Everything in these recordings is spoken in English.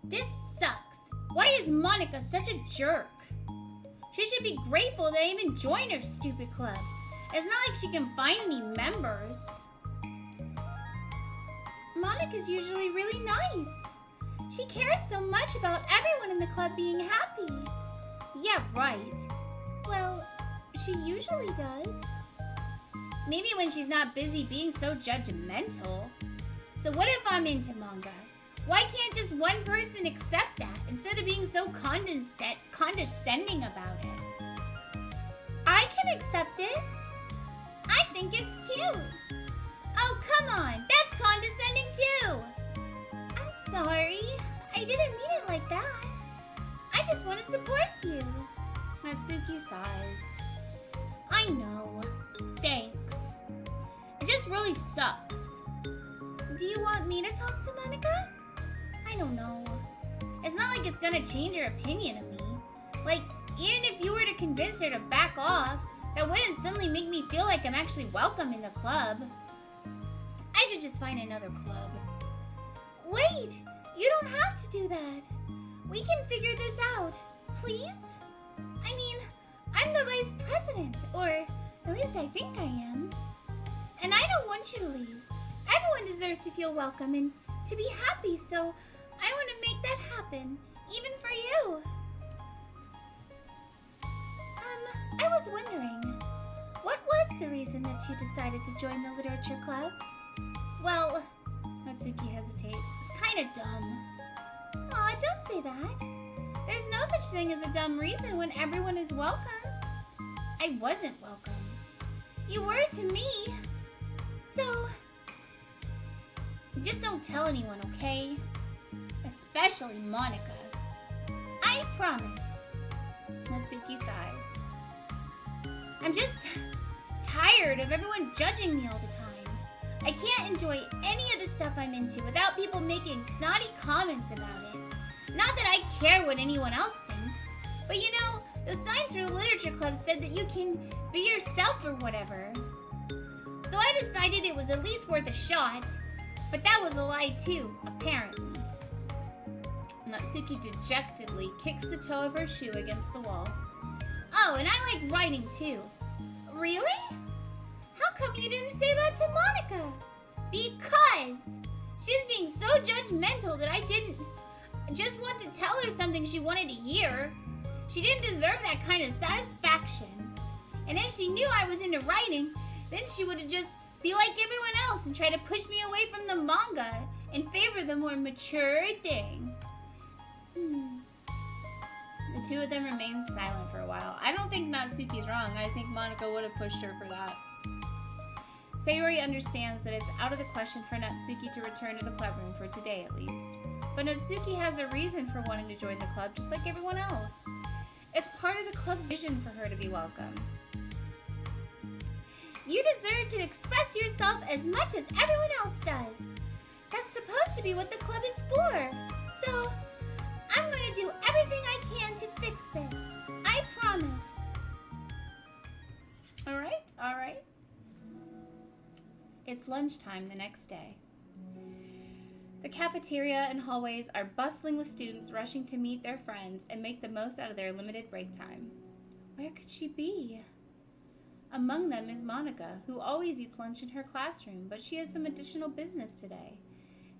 This sucks. Why is Monica such a jerk? She should be grateful that I even joined her stupid club. It's not like she can find me members. Monica's usually really nice. She cares so much about everyone in the club being happy. Yeah, right. Well, she usually does. Maybe when she's not busy being so judgmental. So what if I'm into manga? Why can't just one person accept that instead of being so condescending about it? I can accept it. I think it's cute. Oh, come on. That's condescending too. I'm sorry. I didn't mean it like that. I just want to support you. Natsuki sighs. I know. Thanks. It just really sucks. Do you want me to talk to Monica? I don't know. It's not like it's gonna change her opinion of me. Like, even if you were to convince her to back off, that wouldn't suddenly make me feel like I'm actually welcome in the club. I should just find another club. Wait! You don't have to do that. We can figure this out. Please? I mean, I'm the vice president, or at least I think I am. And I don't want you to leave. Everyone deserves to feel welcome and to be happy, so I want to make that happen, even for you. I was wondering, what was the reason that you decided to join the literature club? Well, Natsuki hesitates. It's kind of dumb. Aw, don't say that. There's no such thing as a dumb reason when everyone is welcome. I wasn't welcome. You were to me. So, just don't tell anyone, okay? Especially Monica. I promise. Natsuki sighs. I'm just tired of everyone judging me all the time. I can't enjoy any of the stuff I'm into without people making snotty comments about it. Not that I care what anyone else thinks, but you know, the signs for the Literature Club said that you can be yourself or whatever. So I decided it was at least worth a shot, but that was a lie too, apparently. Natsuki dejectedly kicks the toe of her shoe against the wall. Oh, and I like writing too. Really? How come you didn't say that to Monica? Because she's being so judgmental that I didn't just want to tell her something she wanted to hear. She didn't deserve that kind of satisfaction. And if she knew I was into writing, then she would just be like everyone else and try to push me away from the manga and favor the more mature thing. The two of them remain silent for a while. I don't think Natsuki's wrong. I think Monica would have pushed her for that. Sayori understands that it's out of the question for Natsuki to return to the club room for today at least. But Natsuki has a reason for wanting to join the club just like everyone else. It's part of the club vision for her to be welcome. You deserve to express yourself as much as everyone else does. That's supposed to be what the club is for. So, I'm going to do everything I can to fix this. I promise. All right. It's lunchtime the next day. The cafeteria and hallways are bustling with students rushing to meet their friends and make the most out of their limited break time. Where could she be? Among them is Monica, who always eats lunch in her classroom, but she has some additional business today.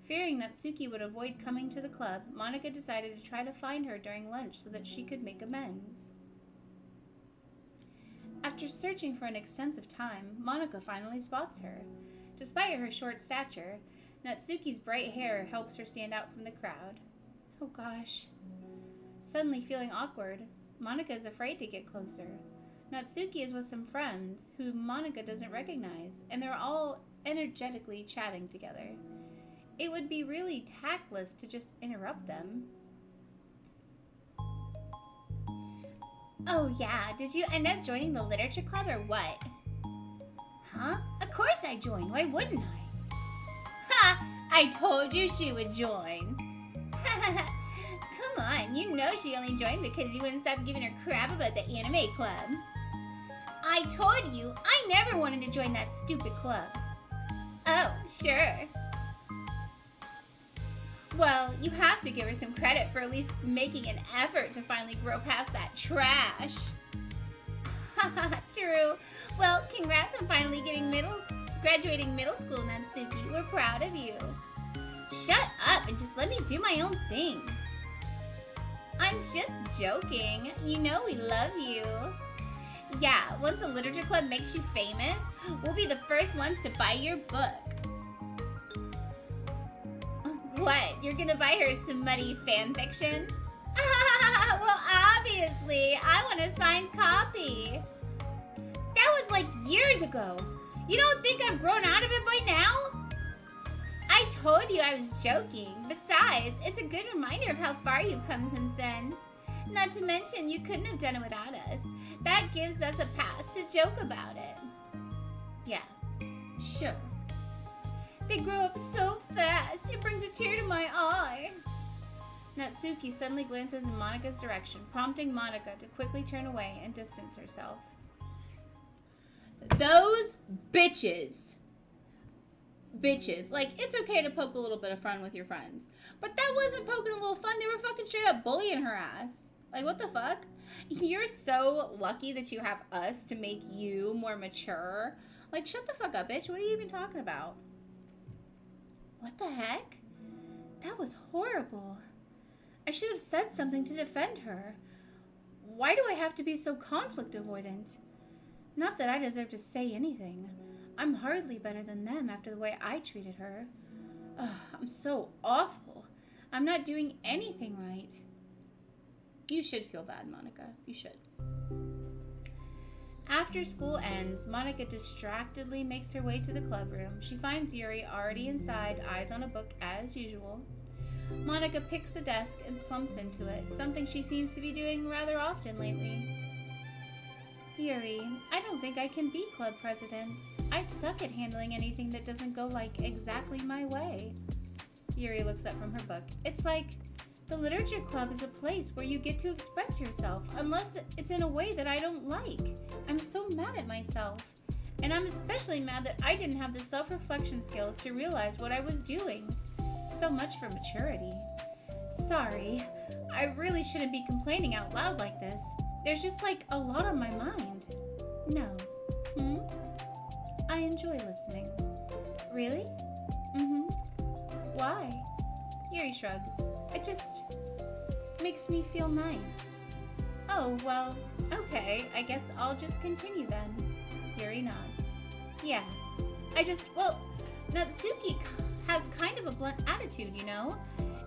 Fearing that Natsuki would avoid coming to the club, Monica decided to try to find her during lunch so that she could make amends. After searching for an extensive time, Monica finally spots her. Despite her short stature, Natsuki's bright hair helps her stand out from the crowd. Oh gosh. Suddenly feeling awkward, Monica is afraid to get closer. Natsuki is with some friends whom Monica doesn't recognize, and they're all energetically chatting together. It would be really tactless to just interrupt them. Oh yeah, did you end up joining the literature club or what? Huh? Of course I joined. Why wouldn't I? Ha! I told you she would join. Come on, you know she only joined because you wouldn't stop giving her crap about the anime club. I told you, I never wanted to join that stupid club. Oh, sure. Well, you have to give her some credit for at least making an effort to finally grow past that trash. Haha, true. Well, congrats on finally graduating middle school, Natsuki. We're proud of you. Shut up and just let me do my own thing. I'm just joking. You know we love you. Yeah, once a literature club makes you famous, we'll be the first ones to buy your book. What? You're gonna buy her some muddy fan fiction? Well, obviously, I want a signed copy. That was like years ago. You don't think I've grown out of it by now? I told you I was joking. Besides, it's a good reminder of how far you've come since then. Not to mention, you couldn't have done it without us. That gives us a pass to joke about it. Yeah, sure. They grow up so fast, it brings a tear to my eye. Natsuki suddenly glances in Monika's direction, prompting Monica to quickly turn away and distance herself. Those bitches. Bitches. Like, it's okay to poke a little bit of fun with your friends. But that wasn't poking a little fun. They were fucking straight up bullying her ass. Like, what the fuck? You're so lucky that you have us to make you more mature. Like, shut the fuck up, bitch. What are you even talking about? What the heck? That was horrible. I should have said something to defend her. Why do I have to be so conflict avoidant? Not that I deserve to say anything. I'm hardly better than them after the way I treated her. Ugh, I'm so awful. I'm not doing anything right. You should feel bad, Monica. You should. After school ends, Monica distractedly makes her way to the club room. She finds Yuri already inside, eyes on a book as usual. Monica picks a desk and slumps into it, something she seems to be doing rather often lately. Yuri, I don't think I can be club president. I suck at handling anything that doesn't go like exactly my way. Yuri looks up from her book. It's like the literature club is a place where you get to express yourself, unless it's in a way that I don't like. I'm so mad at myself. And I'm especially mad that I didn't have the self-reflection skills to realize what I was doing. So much for maturity. Sorry, I really shouldn't be complaining out loud like this. There's just like a lot on my mind. No. I enjoy listening. Really? Why? Yuri shrugs. It just makes me feel nice. Oh, well, okay. I guess I'll just continue then. Yuri nods. Yeah. Natsuki has kind of a blunt attitude, you know?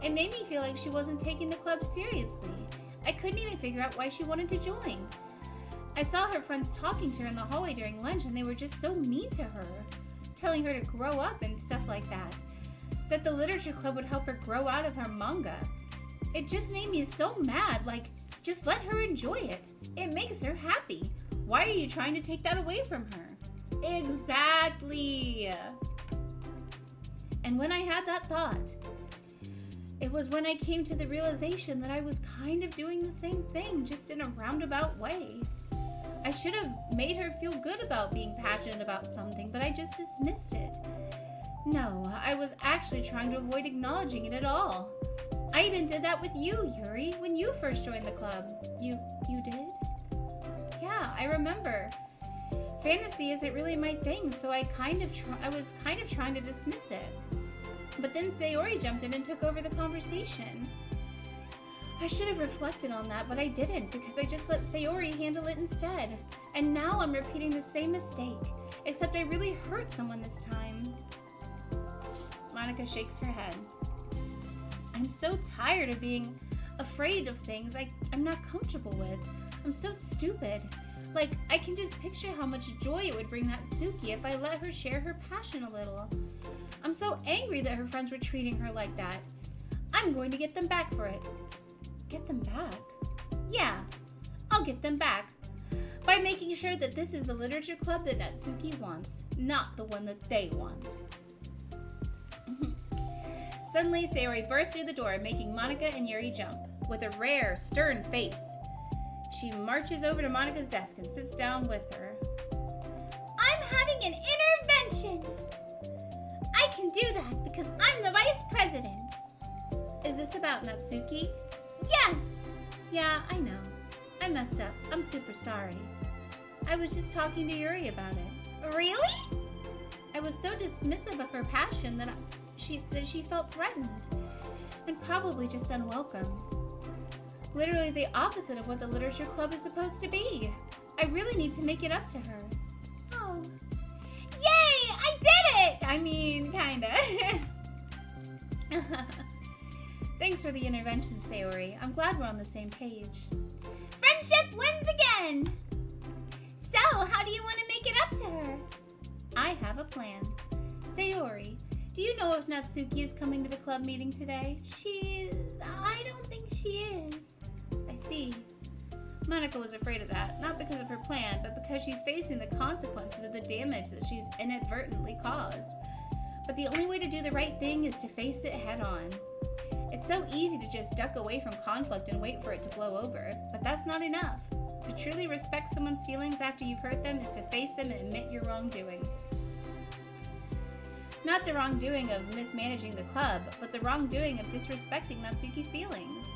It made me feel like she wasn't taking the club seriously. I couldn't even figure out why she wanted to join. I saw her friends talking to her in the hallway during lunch and they were just so mean to her, telling her to grow up and stuff like that. That the literature club would help her grow out of her manga. It just made me so mad, like, just let her enjoy it. It makes her happy. Why are you trying to take that away from her? Exactly. And when I had that thought, it was when I came to the realization that I was kind of doing the same thing, just in a roundabout way. I should have made her feel good about being passionate about something, but I just dismissed it. No, I was actually trying to avoid acknowledging it at all. I even did that with you, Yuri, when you first joined the club. You did? Yeah, I remember. Fantasy isn't really my thing, so I was kind of trying to dismiss it. But then Sayori jumped in and took over the conversation. I should have reflected on that, but I didn't, because I just let Sayori handle it instead. And now I'm repeating the same mistake, except I really hurt someone this time. Monica shakes her head. I'm so tired of being afraid of things I'm not comfortable with. I'm so stupid. Like, I can just picture how much joy it would bring Natsuki if I let her share her passion a little. I'm so angry that her friends were treating her like that. I'm going to get them back for it. Get them back? Yeah, I'll get them back. By making sure that this is the literature club that Natsuki wants, not the one that they want. Suddenly, Sayori bursts through the door, making Monica and Yuri jump. With a rare, stern face, she marches over to Monica's desk and sits down with her. I'm having an intervention! I can do that because I'm the vice president. about Natsuki? Yes! Yeah, I know. I messed up. I'm super sorry. I was just talking to Yuri about it. Really? I was so dismissive of her passion that she felt threatened and probably just unwelcome. Literally the opposite of what the literature club is supposed to be. I really need to make it up to her. Oh. Yay! I did it! I mean, kinda. Thanks for the intervention, Sayori. I'm glad we're on the same page. Friendship wins again! So, how do you want to make it up to her? I have a plan. Sayori, do you know if Natsuki is coming to the club meeting today? I don't think she is. I see. Monica was afraid of that, not because of her plan, but because she's facing the consequences of the damage that she's inadvertently caused. But the only way to do the right thing is to face it head on. It's so easy to just duck away from conflict and wait for it to blow over, but that's not enough. To truly respect someone's feelings after you've hurt them is to face them and admit your wrongdoing. Not the wrongdoing of mismanaging the club, but the wrongdoing of disrespecting Natsuki's feelings.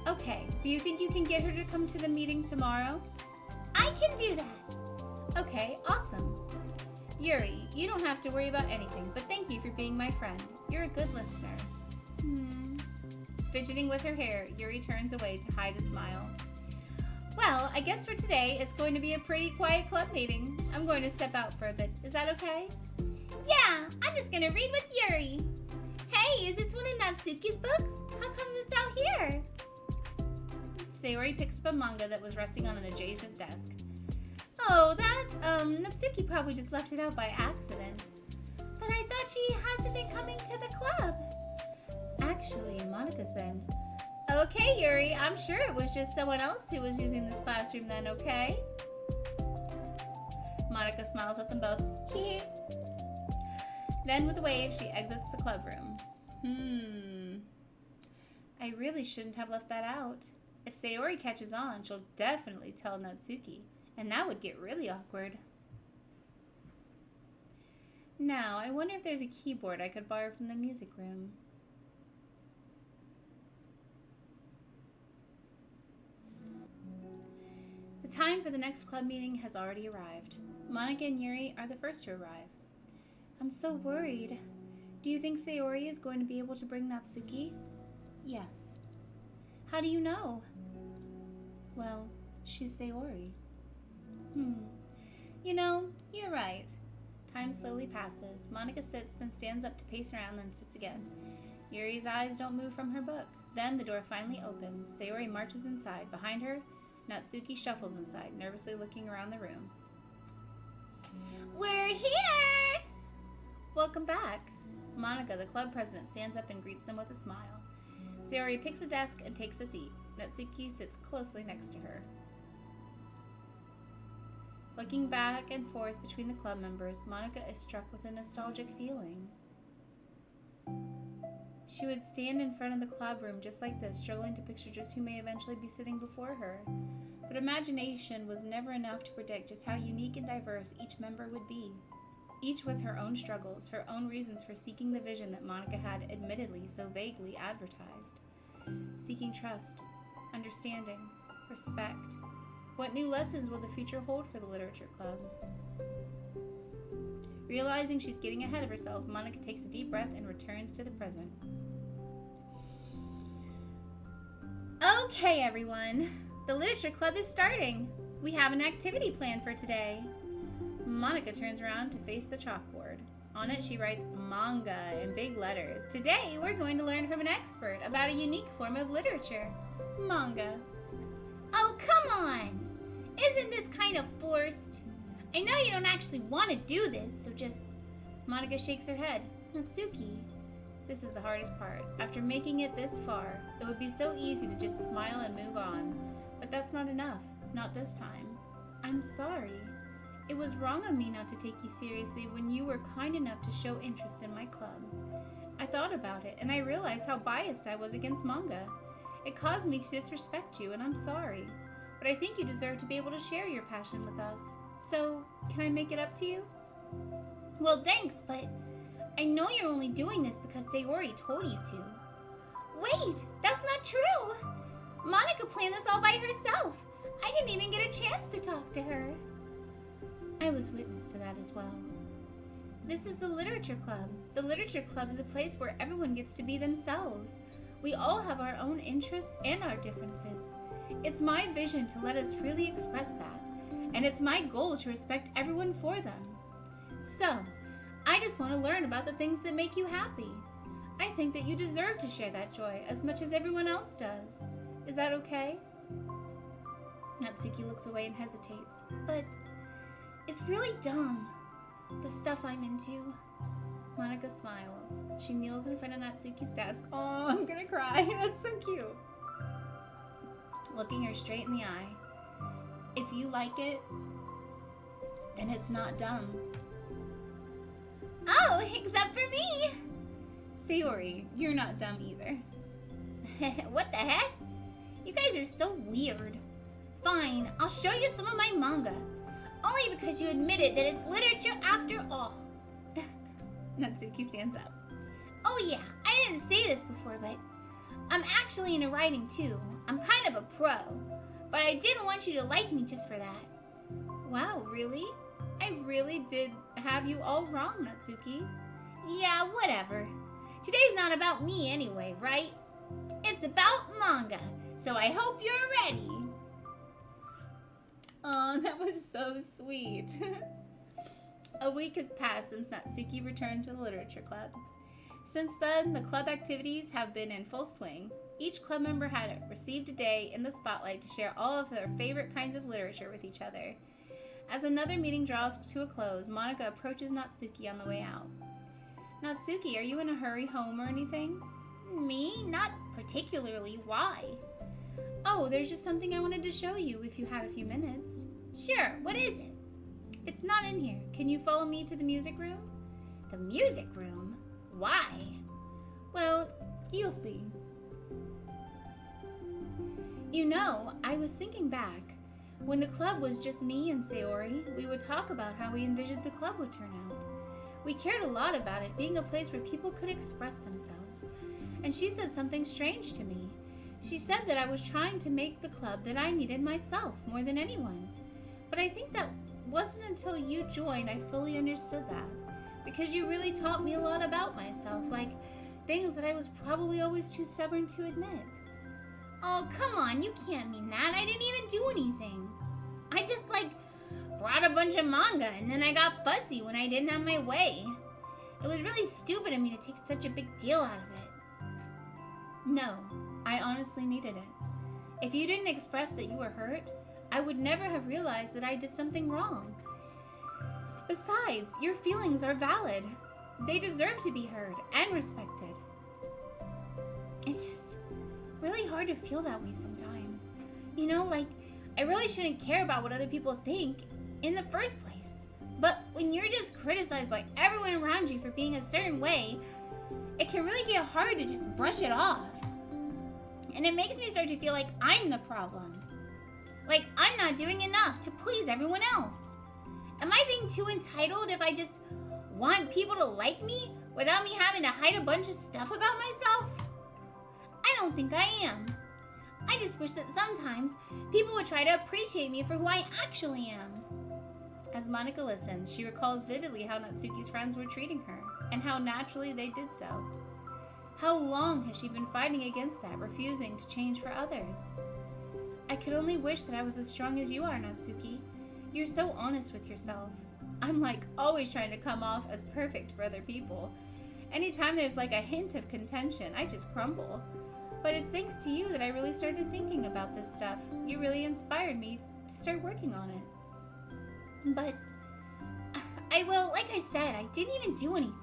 Okay, do you think you can get her to come to the meeting tomorrow? I can do that. Okay, awesome. Yuri, you don't have to worry about anything, but thank you for being my friend. You're a good listener. Fidgeting with her hair, Yuri turns away to hide a smile. Well, I guess for today, it's going to be a pretty quiet club meeting. I'm going to step out for a bit. Is that okay? Yeah, I'm just going to read with Yuri. Hey, is this one of Natsuki's books? How comes it's out here? Sayori picks up a manga that was resting on an adjacent desk. Oh, Natsuki probably just left it out by accident. But I thought she hasn't been coming to the club. Actually, Monica's been. Okay, Yuri, I'm sure it was just someone else who was using this classroom then, okay? Monica smiles at them both. Then with a wave, she exits the club room. I really shouldn't have left that out. If Sayori catches on, she'll definitely tell Natsuki, and that would get really awkward. Now, I wonder if there's a keyboard I could borrow from the music room. The time for the next club meeting has already arrived. Monica and Yuri are the first to arrive. I'm so worried. Do you think Sayori is going to be able to bring Natsuki? Yes. How do you know? Well, she's Sayori. You know, you're right. Time slowly passes. Monica sits, then stands up to pace around, then sits again. Yuri's eyes don't move from her book. Then the door finally opens. Sayori marches inside. Behind her, Natsuki shuffles inside, nervously looking around the room. We're here! Welcome back. Monica, the club president, stands up and greets them with a smile. Sayori picks a desk and takes a seat. Natsuki sits closely next to her. Looking back and forth between the club members, Monica is struck with a nostalgic feeling. She would stand in front of the club room just like this, struggling to picture just who may eventually be sitting before her. But imagination was never enough to predict just how unique and diverse each member would be. Each with her own struggles, her own reasons for seeking the vision that Monica had admittedly so vaguely advertised. Seeking trust, understanding, respect. What new lessons will the future hold for the literature club? Realizing she's getting ahead of herself, Monica takes a deep breath and returns to the present. Okay, everyone. The literature club is starting. We have an activity planned for today. Monica turns around to face the chalkboard. On it, she writes manga in big letters. Today, we're going to learn from an expert about a unique form of literature, manga. Oh, come on! Isn't this kind of forced? I know you don't actually want to do this, so just... Monica shakes her head. Natsuki. This is the hardest part. After making it this far, it would be so easy to just smile and move on. But that's not enough. Not this time. I'm sorry. It was wrong of me not to take you seriously when you were kind enough to show interest in my club. I thought about it, and I realized how biased I was against manga. It caused me to disrespect you, and I'm sorry. But I think you deserve to be able to share your passion with us. So, can I make it up to you? Well, thanks, but I know you're only doing this because Sayori told you to. Wait, that's not true. Monica planned this all by herself. I didn't even get a chance to talk to her. I was witness to that as well. This is the Literature Club. The Literature Club is a place where everyone gets to be themselves. We all have our own interests and our differences. It's my vision to let us freely express that, and it's my goal to respect everyone for them. So, I just want to learn about the things that make you happy. I think that you deserve to share that joy as much as everyone else does. Is that okay? Natsuki looks away and hesitates. But it's really dumb, the stuff I'm into. Monica smiles. She kneels in front of Natsuki's desk. Oh, I'm gonna cry. That's so cute. Looking her straight in the eye. If you like it, then it's not dumb. Oh, except for me! Sayori, you're not dumb either. What the heck? You guys are so weird. Fine, I'll show you some of my manga. Only because you admitted that it's literature after all. Natsuki stands up. Oh yeah, I didn't say this before, but I'm actually into writing too. I'm kind of a pro, but I didn't want you to like me just for that. Wow, really? I really did have you all wrong, Natsuki. Yeah, whatever. Today's not about me anyway, right? It's about manga, so I hope you're ready. Oh, that was so sweet. A week has passed since Natsuki returned to the Literature Club. Since then, the club activities have been in full swing. Each club member had received a day in the spotlight to share all of their favorite kinds of literature with each other. As another meeting draws to a close, Monica approaches Natsuki on the way out. Natsuki, are you in a hurry home or anything? Me? Not particularly. Why? Oh, there's just something I wanted to show you if you had a few minutes. Sure, what is it? It's not in here. Can you follow me to the music room? The music room? Why? Well, you'll see. You know, I was thinking back. When the club was just me and Sayori, we would talk about how we envisioned the club would turn out. We cared a lot about it being a place where people could express themselves. And she said something strange to me. She said that I was trying to make the club that I needed myself more than anyone. But I think that wasn't until you joined I fully understood that. Because you really taught me a lot about myself, like things that I was probably always too stubborn to admit. Oh, come on, you can't mean that. I didn't even do anything. I just, brought a bunch of manga, and then I got fussy when I didn't have my way. It was really stupid of me to take such a big deal out of it. No, I honestly needed it. If you didn't express that you were hurt, I would never have realized that I did something wrong. Besides, your feelings are valid. They deserve to be heard and respected. It's just really hard to feel that way sometimes. You know, I really shouldn't care about what other people think in the first place. But when you're just criticized by everyone around you for being a certain way, it can really get hard to just brush it off. And it makes me start to feel like I'm the problem. Like I'm not doing enough to please everyone else. Am I being too entitled if I just want people to like me without me having to hide a bunch of stuff about myself? I don't think I am. I just wish that sometimes people would try to appreciate me for who I actually am. As Monica listens, she recalls vividly how Natsuki's friends were treating her, and how naturally they did so. How long has she been fighting against that, refusing to change for others? I could only wish that I was as strong as you are, Natsuki. You're so honest with yourself. I'm always trying to come off as perfect for other people. Anytime there's a hint of contention, I just crumble. But it's thanks to you that I really started thinking about this stuff. You really inspired me to start working on it. But, like I said, I didn't even do anything.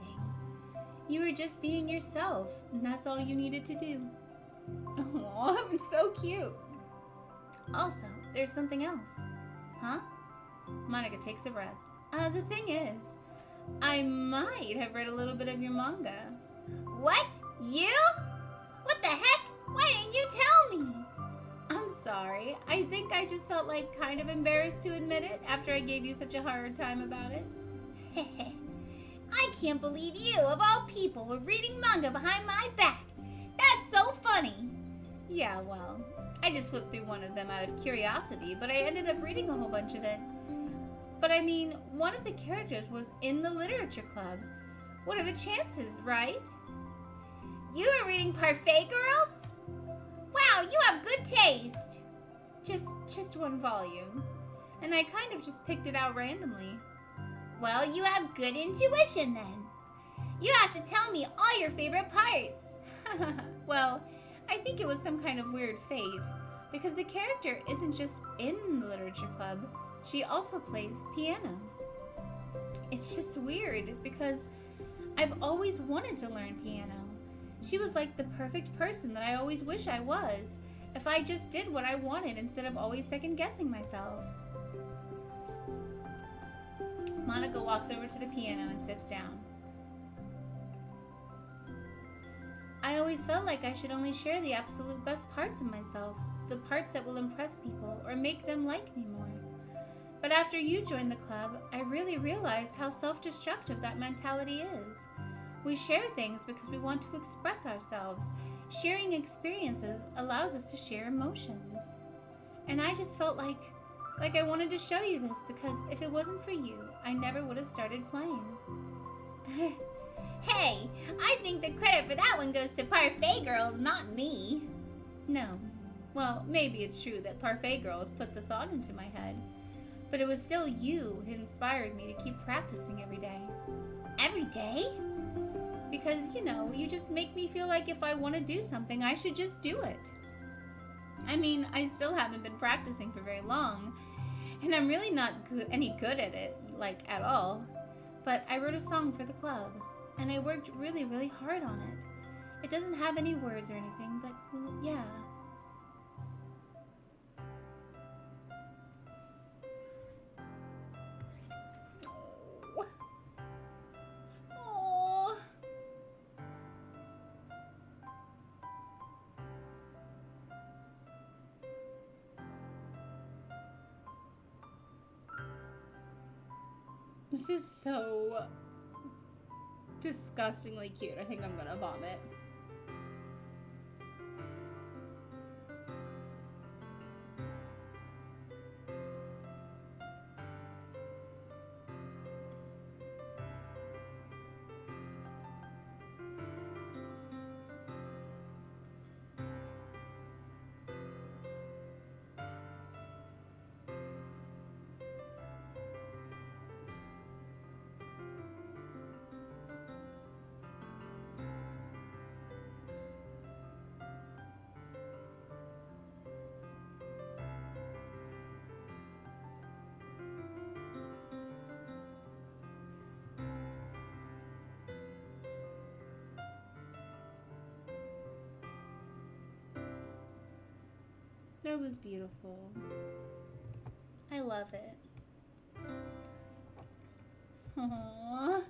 You were just being yourself, and that's all you needed to do. Aw, it's so cute. Also, there's something else. Huh? Monica takes a breath. The thing is, I might have read a little bit of your manga. What? You? What the heck? Why didn't you tell me? I'm sorry. I think I just felt kind of embarrassed to admit it after I gave you such a hard time about it. I can't believe you, of all people, were reading manga behind my back. That's so Yeah, well, I just flipped through one of them out of curiosity, but I ended up reading a whole bunch of it. But I mean, one of the characters was in the literature club. What are the chances, right? You were reading Parfait Girls? Wow, you have good taste. Just one volume. And I kind of just picked it out randomly. Well, you have good intuition then. You have to tell me all your favorite parts. Well, I think it was some kind of weird fate, because the character isn't just in the literature club, she also plays piano. It's just weird, because I've always wanted to learn piano. She was like the perfect person that I always wish I was, if I just did what I wanted instead of always second-guessing myself. Monica walks over to the piano and sits down. I always felt like I should only share the absolute best parts of myself, the parts that will impress people or make them like me more. But after you joined the club, I really realized how self-destructive that mentality is. We share things because we want to express ourselves. Sharing experiences allows us to share emotions. And I just felt like I wanted to show you this, because if it wasn't for you, I never would have started playing. Hey, I think the credit for that one goes to Parfait Girls, not me. No. Well, maybe it's true that Parfait Girls put the thought into my head, but it was still you who inspired me to keep practicing every day. Every day? Because, you know, you just make me feel like if I want to do something, I should just do it. I mean, I still haven't been practicing for very long, and I'm really not any good at it, like, at all. But I wrote a song for the club, and I worked really, really hard on it. It doesn't have any words or anything, but, well, yeah. Oh. This is so disgustingly cute. I think I'm gonna vomit. That was beautiful. I love it. Aww.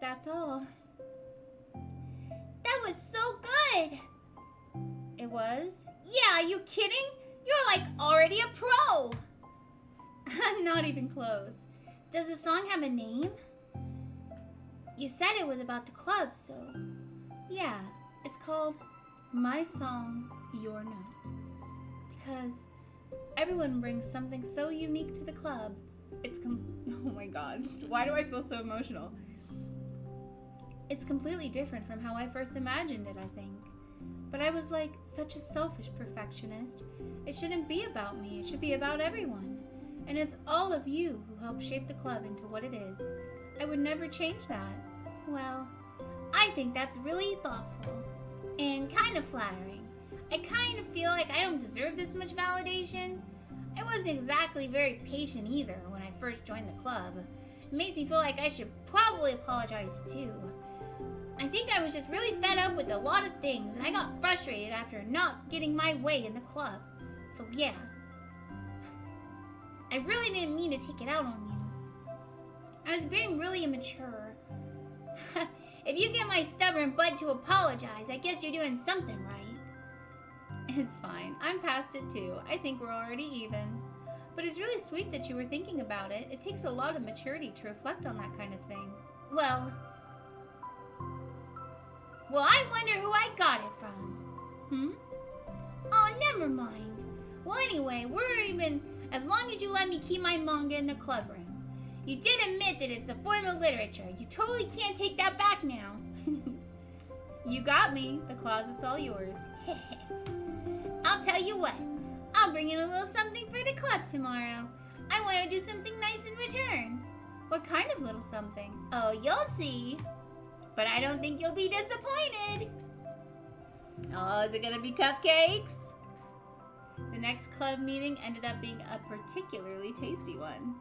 That's all. That was so good! It was? Yeah, are you kidding? You're like already a pro! I'm not even close. Does the song have a name? You said it was about the club, so... Yeah, it's called My Song, Your Note. Because everyone brings something so unique to the club. Oh my god, why do I feel so emotional? It's completely different from how I first imagined it, I think. But I was like such a selfish perfectionist. It shouldn't be about me, it should be about everyone. And it's all of you who helped shape the club into what it is. I would never change that. Well, I think that's really thoughtful and kind of flattering. I kind of feel like I don't deserve this much validation. I wasn't exactly very patient either when I first joined the club. It makes me feel like I should probably apologize too. I think I was just really fed up with a lot of things, and I got frustrated after not getting my way in the club. So yeah. I really didn't mean to take it out on you. I was being really immature. If you get my stubborn butt to apologize, I guess you're doing something right. It's fine. I'm past it too. I think we're already even. But it's really sweet that you were thinking about it. It takes a lot of maturity to reflect on that kind of thing. Well, I wonder who I got it from. Oh, never mind. Well, anyway, we're even as long as you let me keep my manga in the club room. You did admit that it's a form of literature. You totally can't take that back now. You got me. The closet's all yours. I'll tell you what. I'll bring in a little something for the club tomorrow. I want to do something nice in return. What kind of little something? Oh, you'll see. But I don't think you'll be disappointed. Oh, is it going to be cupcakes? The next club meeting ended up being a particularly tasty one.